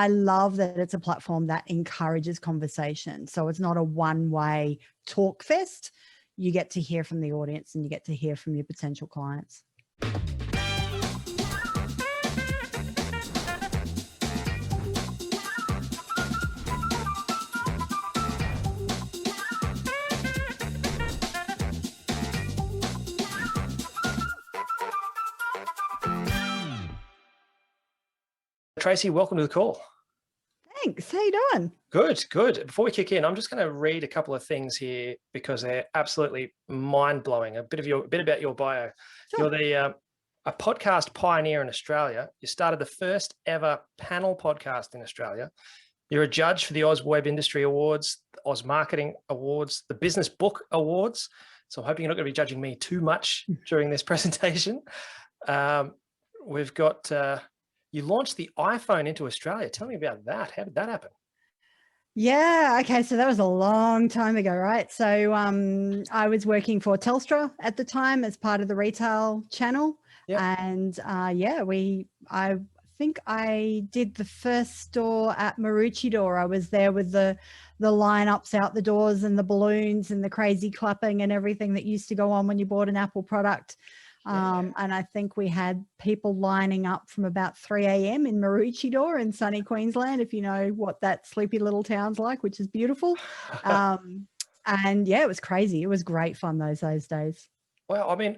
I love that it's a platform that encourages conversation. So it's not a one-way talk fest. You get to hear from the audience and you get to hear from your potential clients. Tracy, welcome to the call. Thanks. How you doing? Good, good. Before we kick in, I'm just going to read a couple of things here because they're absolutely mind-blowing. A bit about your bio. Sure. You're a podcast pioneer in Australia. You started the first ever panel podcast in Australia. You're a judge for the Oz Web Industry Awards, the Oz Marketing Awards, the Business Book Awards. So I'm hoping you're not going to be judging me too much during this presentation. We've got... you launched the iPhone into Australia. Tell me about that. How did that happen? Yeah. Okay. So that was a long time ago, right? So I was working for Telstra at the time as part of the retail channel. Yep. And I think I did the first store at Maroochydore. I was there with the lineups out the doors and the balloons and the crazy clapping and everything that used to go on when you bought an Apple product. And I think we had people lining up from about 3 a.m. in Maroochydore in sunny Queensland, if you know what that sleepy little town's like, which is beautiful. And yeah, it was crazy. It was great fun those days. Well, I mean,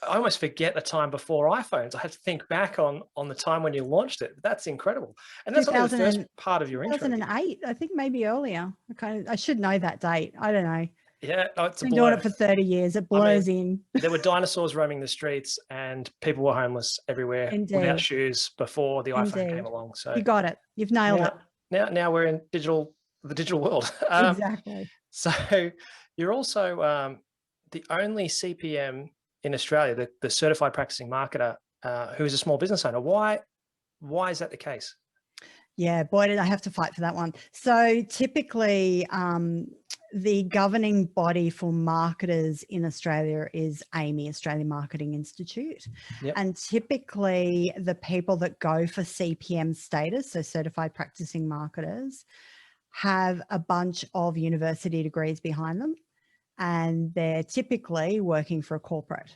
I almost forget the time before iPhones. I had to think back on the time when you launched it. That's incredible. And that's only the first part of your intro. 2008, I think maybe earlier. I should know that date. I don't know. Yeah, no, it's been doing it for 30 years. It blurs in. There were dinosaurs roaming the streets and people were homeless everywhere. Indeed. Without shoes before the iPhone came along. So you got it. You've nailed it. Now we're in the digital world. Exactly. So you're also the only CPM in Australia, the certified practicing marketer, who is a small business owner. Why is that the case? Yeah, boy, did I have to fight for that one. So typically, the governing body for marketers in Australia is AMI, Australian Marketing Institute. Yep. And typically the people that go for CPM status, so certified practicing marketers, have a bunch of university degrees behind them, and they're typically working for a corporate.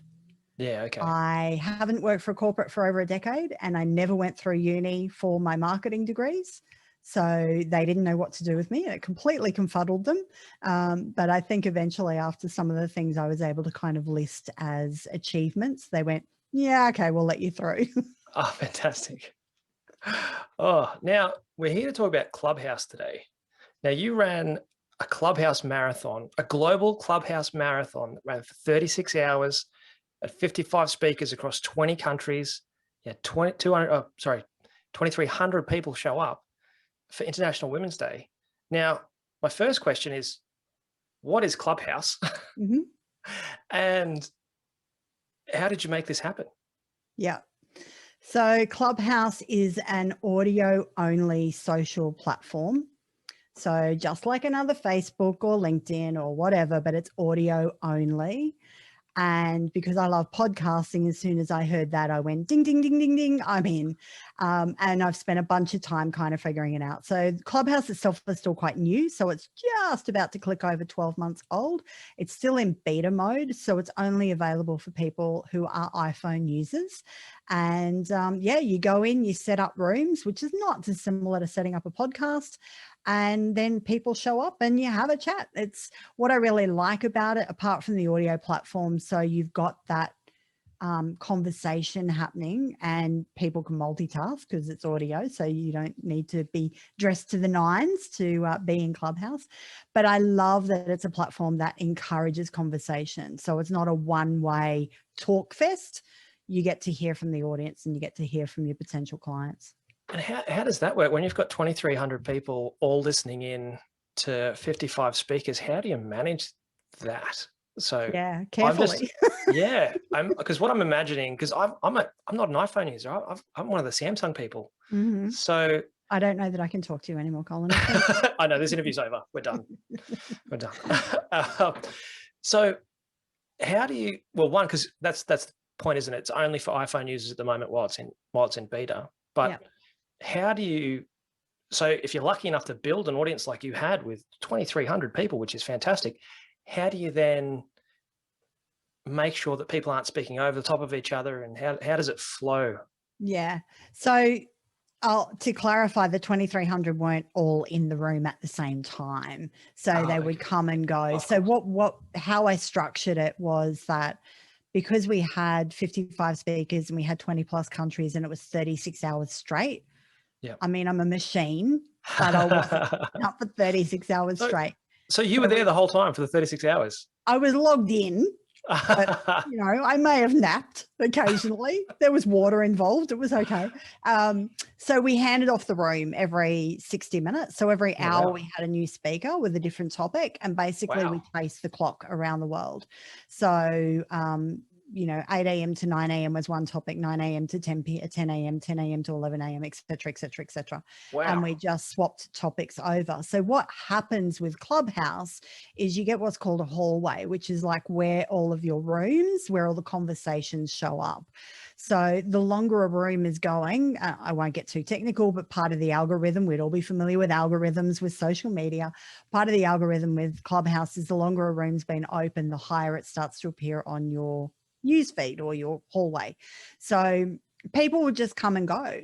Yeah, okay. I haven't worked for a corporate for over a decade, and I never went through uni for my marketing degrees. So they didn't know what to do with me. It completely confuddled them. But I think eventually after some of the things I was able to kind of list as achievements, they went, yeah, okay, we'll let you through. Oh, fantastic. Oh, now we're here to talk about Clubhouse today. Now you ran a Clubhouse Marathon, a global Clubhouse Marathon that ran for 36 hours at 55 speakers across 20 countries. Yeah, 2,300 people show up for International Women's Day. Now, my first question is, what is Clubhouse? Mm-hmm. And how did you make this happen? Yeah. So Clubhouse is an audio-only social platform. So just like another Facebook or LinkedIn or whatever, but it's audio only. And because I love podcasting, as soon as I heard that, I went ding, ding, ding, ding, ding, I'm in. And I've spent a bunch of time kind of figuring it out. So Clubhouse itself is still quite new. So it's just about to click over 12 months old. It's still in beta mode. So it's only available for people who are iPhone users. And yeah, you go in, you set up rooms, which is not dissimilar to setting up a podcast. And then people show up and you have a chat. It's what I really like about it, apart from the audio platform. So you've got that conversation happening and people can multitask because it's audio. So you don't need to be dressed to the nines to be in Clubhouse. But I love that it's a platform that encourages conversation. So it's not a one-way talk fest. You get to hear from the audience and you get to hear from your potential clients. And how does that work when you've got 2,300 people all listening in to 55 speakers? How do you manage that? So yeah, carefully. Because what I'm imagining, because I'm not an iPhone user. I'm one of the Samsung people. Mm-hmm. So I don't know that I can talk to you anymore, Colin. I know this interview's over. We're done. We're done. So how do you? Well, one, because that's the point, isn't it? It's only for iPhone users at the moment while it's in beta. But how do you So if you're lucky enough to build an audience like you had with 2,300 people, which is fantastic, how do you then make sure that people aren't speaking over the top of each other, and how does it flow? Yeah. So to clarify, the 2,300 weren't all in the room at the same time. So they would come and go. So how I structured it was that because we had 55 speakers and we had 20 plus countries and it was 36 hours straight. Yeah. I mean, I'm a machine, but I wasn't up for 36 hours straight. So you were there the whole time for the 36 hours? I was logged in, but, you know, I may have napped occasionally. There was water involved. It was okay. So we handed off the room every 60 minutes. So every hour we had a new speaker with a different topic, and basically we traced the clock around the world. So, you know, 8 a.m. to 9 a.m. was one topic, 9 a.m. to 10 a.m., 10 a.m. to 11 a.m., et cetera, et cetera, et cetera. Wow. And we just swapped topics over. So what happens with Clubhouse is you get what's called a hallway, which is like where all of your rooms, where all the conversations show up. So the longer a room is going, I won't get too technical, but part of the algorithm, we'd all be familiar with algorithms with social media. Part of the algorithm with Clubhouse is the longer a room's been open, the higher it starts to appear on your newsfeed or your hallway. So people will just come and go.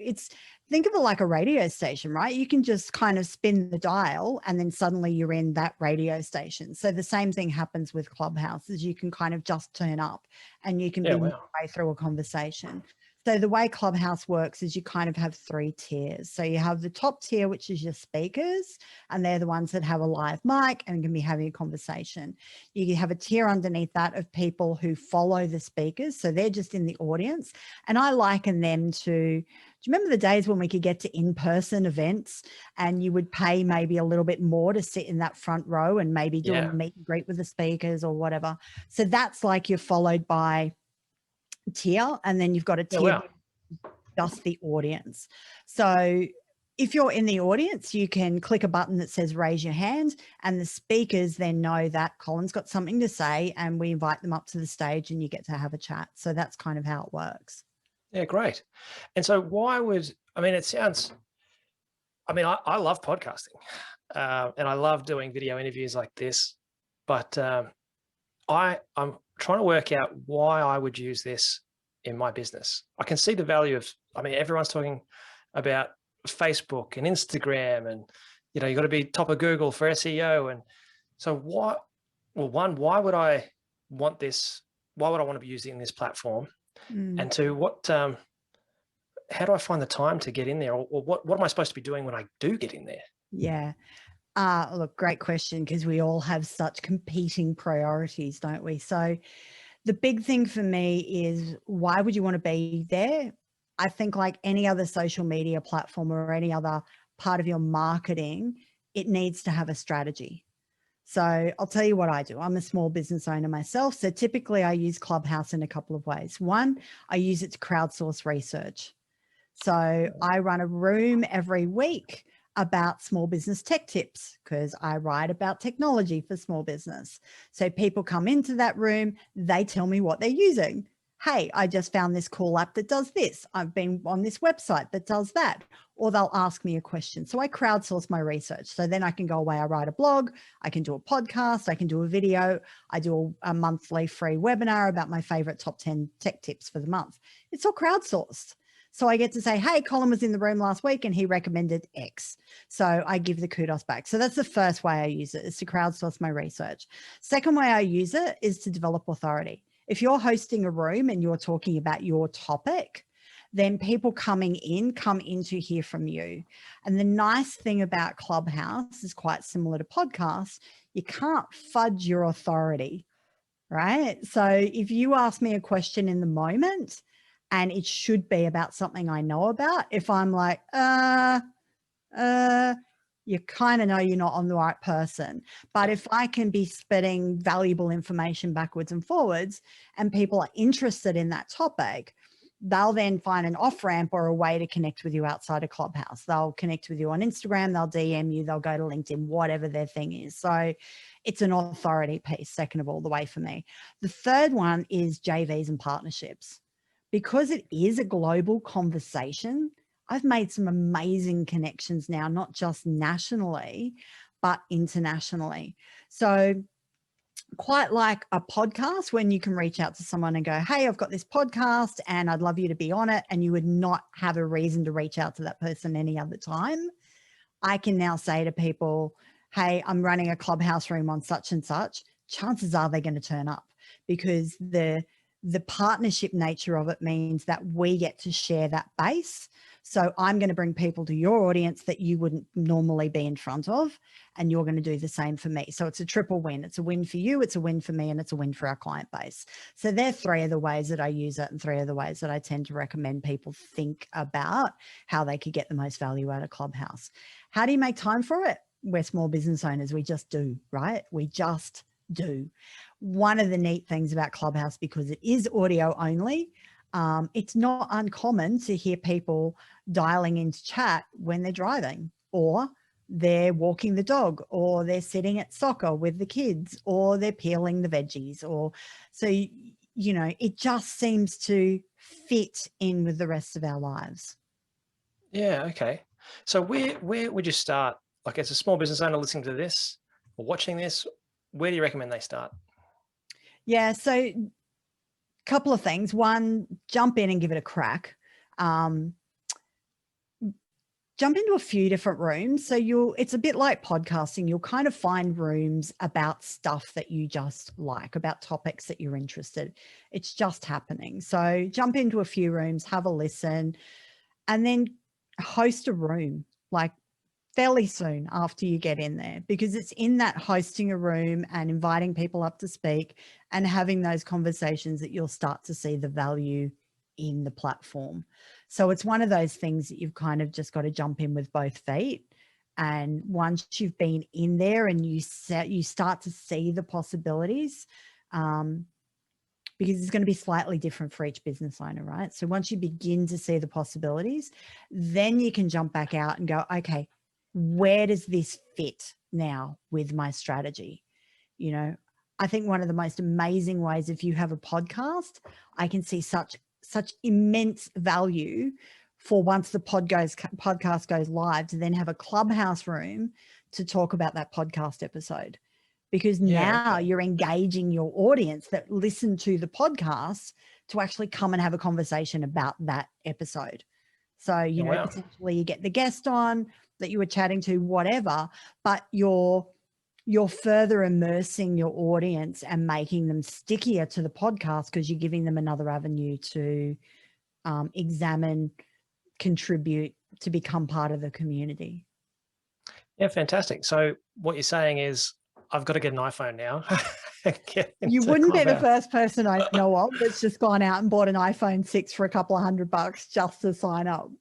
Think of it like a radio station, right? You can just kind of spin the dial and then suddenly you're in that radio station. So the same thing happens with Clubhouse, is you can kind of just turn up and you can be midway through a conversation. So the way Clubhouse works is you kind of have 3 tiers. So you have the top tier, which is your speakers, and they're the ones that have a live mic and can be having a conversation. You have a tier underneath that of people who follow the speakers. So they're just in the audience. And I liken them to, do you remember the days when we could get to in-person events and you would pay maybe a little bit more to sit in that front row and maybe do a meet and greet with the speakers or whatever? So that's like you're followed by tier, and then you've got a tier just the audience. So if you're in the audience, you can click a button that says raise your hand, and the speakers then know that Colin's got something to say, and we invite them up to the stage and you get to have a chat. So that's kind of how it works. Yeah, great. And so I love podcasting and I love doing video interviews like this, but I'm trying to work out why I would use this in my business. I can see the value of, everyone's talking about Facebook and Instagram, and, you know, you've got to be top of Google for SEO. And so why would I want this? Why would I want to be using this platform? And two, how do I find the time to get in there? Or what am I supposed to be doing when I do get in there? Yeah. Look, great question, because we all have such competing priorities, don't we? So the big thing for me is, why would you want to be there? I think like any other social media platform or any other part of your marketing, it needs to have a strategy. So I'll tell you what I do. I'm a small business owner myself. So typically I use Clubhouse in a couple of ways. One, I use it to crowdsource research. So I run a room every week about small business tech tips, because I write about technology for small business. So people come into that room, they tell me what they're using. Hey, I just found this cool app that does this. I've been on this website that does that. Or they'll ask me a question. So I crowdsource my research. So then I can go away, I write a blog, I can do a podcast, I can do a video, I do a monthly free webinar about my favorite top 10 tech tips for the month. It's all crowdsourced. So I get to say, hey, Colin was in the room last week and he recommended X. So I give the kudos back. So that's the first way I use it, is to crowdsource my research. Second way I use it is to develop authority. If you're hosting a room and you're talking about your topic, then people come in to hear from you. And the nice thing about Clubhouse is quite similar to podcasts. You can't fudge your authority, right? So if you ask me a question in the moment, and it should be about something I know about, if I'm like, you kind of know you're not on the right person. But if I can be spitting valuable information backwards and forwards and people are interested in that topic, they'll then find an off-ramp or a way to connect with you outside of Clubhouse. They'll connect with you on Instagram, they'll DM you, they'll go to LinkedIn, whatever their thing is. So it's an authority piece, second of all, the way for me. The third one is JVs and partnerships. Because it is a global conversation, I've made some amazing connections now, not just nationally, but internationally. So quite like a podcast when you can reach out to someone and go, hey, I've got this podcast and I'd love you to be on it. And you would not have a reason to reach out to that person any other time. I can now say to people, hey, I'm running a Clubhouse room on such and such. Chances are they're going to turn up, because the partnership nature of it means that we get to share that base. So I'm going to bring people to your audience that you wouldn't normally be in front of, and you're going to do the same for me. So it's a triple win. It's a win for you, it's a win for me, and it's a win for our client base. So they're three of the ways that I use it, and three of the ways that I tend to recommend people think about how they could get the most value out of Clubhouse. How do you make time for it? We're small business owners. We just do, right? We just do. One of the neat things about Clubhouse, because it is audio only, it's not uncommon to hear people dialing into chat when they're driving, or they're walking the dog, or they're sitting at soccer with the kids, or they're peeling the veggies, or so, you know, it just seems to fit in with the rest of our lives. Yeah. Okay. So where would you start? Like, as a small business owner listening to this or watching this, where do you recommend they start? Yeah. So couple of things. One, jump in and give it a crack. Jump into a few different rooms. So it's a bit like podcasting. You'll kind of find rooms about stuff that you just like, about topics that you're interested. It's just happening. So jump into a few rooms, have a listen, and then host a room like fairly soon after you get in there, because it's in that hosting a room and inviting people up to speak and having those conversations that you'll start to see the value in the platform. So it's one of those things that you've kind of just got to jump in with both feet. And once you've been in there and you start to see the possibilities, because it's going to be slightly different for each business owner, right? So once you begin to see the possibilities, then you can jump back out and go, okay, where does this fit now with my strategy? You know, I think one of the most amazing ways, if you have a podcast, I can see such immense value for once the podcast goes live, to then have a Clubhouse room to talk about that podcast episode. Because now you're engaging your audience that listen to the podcast to actually come and have a conversation about that episode. So, you know, potentially you get the guest on that you were chatting to, whatever, but you're further immersing your audience and making them stickier to the podcast, because you're giving them another avenue to examine, contribute, to become part of the community. Yeah, fantastic. So what you're saying is, I've got to get an iPhone now. You wouldn't be the first person I know of that's just gone out and bought an iPhone 6 for a couple of $100 just to sign up.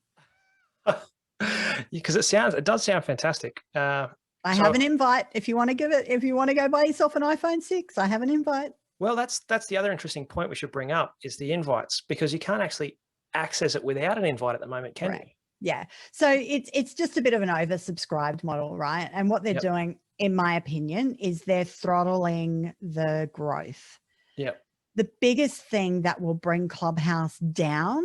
Because it does sound fantastic. I have an invite. If you want to go buy yourself an iPhone 6, I have an invite. Well, that's the other interesting point we should bring up, is the invites, because you can't actually access it without an invite at the moment, can you? Yeah. So it's just a bit of an oversubscribed model, right? And what they're doing, in my opinion, is they're throttling the growth. Yeah. The biggest thing that will bring Clubhouse down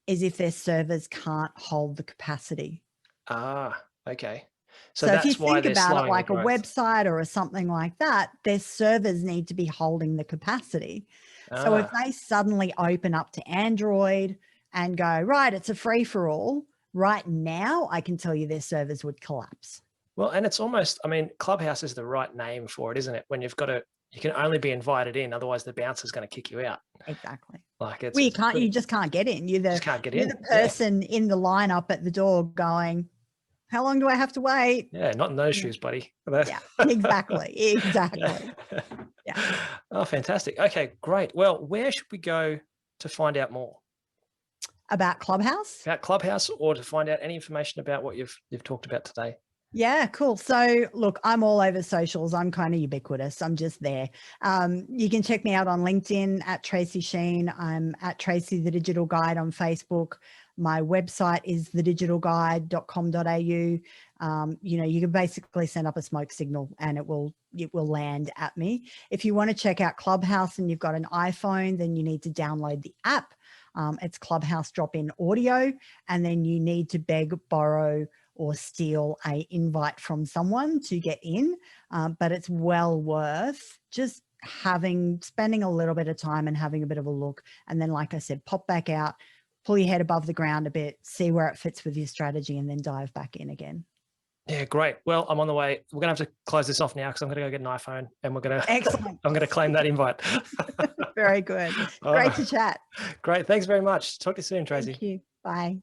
is if their servers can't hold the capacity. Ah, okay. So if you think about it like a website or something like that, their servers need to be holding the capacity. So if they suddenly open up to Android and go, right, it's a free for all, right now, I can tell you their servers would collapse. Well, and it's almost, I mean, Clubhouse is the right name for it, isn't it? When you can only be invited in, otherwise the bouncer's going to kick you out. Exactly. Like you just can't get in. You're the person in the lineup at the door going, how long do I have to wait? Yeah, not in those shoes, buddy. Yeah, exactly. Yeah. Oh, fantastic. Okay, great. Well, where should we go to find out more? About Clubhouse? About Clubhouse, or to find out any information about what you've talked about today? Yeah, cool. So look, I'm all over socials. I'm kind of ubiquitous. I'm just there. You can check me out on LinkedIn at Tracy Sheen. I'm at Tracy the Digital Guide on Facebook. My website is thedigitalguide.com.au. You know, you can basically send up a smoke signal and it will land at me. If you want to check out Clubhouse and you've got an iPhone, then you need to download the app. It's Clubhouse drop-in audio, and then you need to beg, borrow, or steal a invite from someone to get in. But it's well worth just spending a little bit of time and having a bit of a look. And then, like I said, pop back out, pull your head above the ground a bit, see where it fits with your strategy, and then dive back in again. Yeah, great. Well, I'm on the way. We're going to have to close this off now because I'm going to go get an iPhone and we're going to, Excellent. I'm going to claim that invite. Very good. Great to chat. Great. Thanks very much. Talk to you soon, Tracy. Thank you. Bye.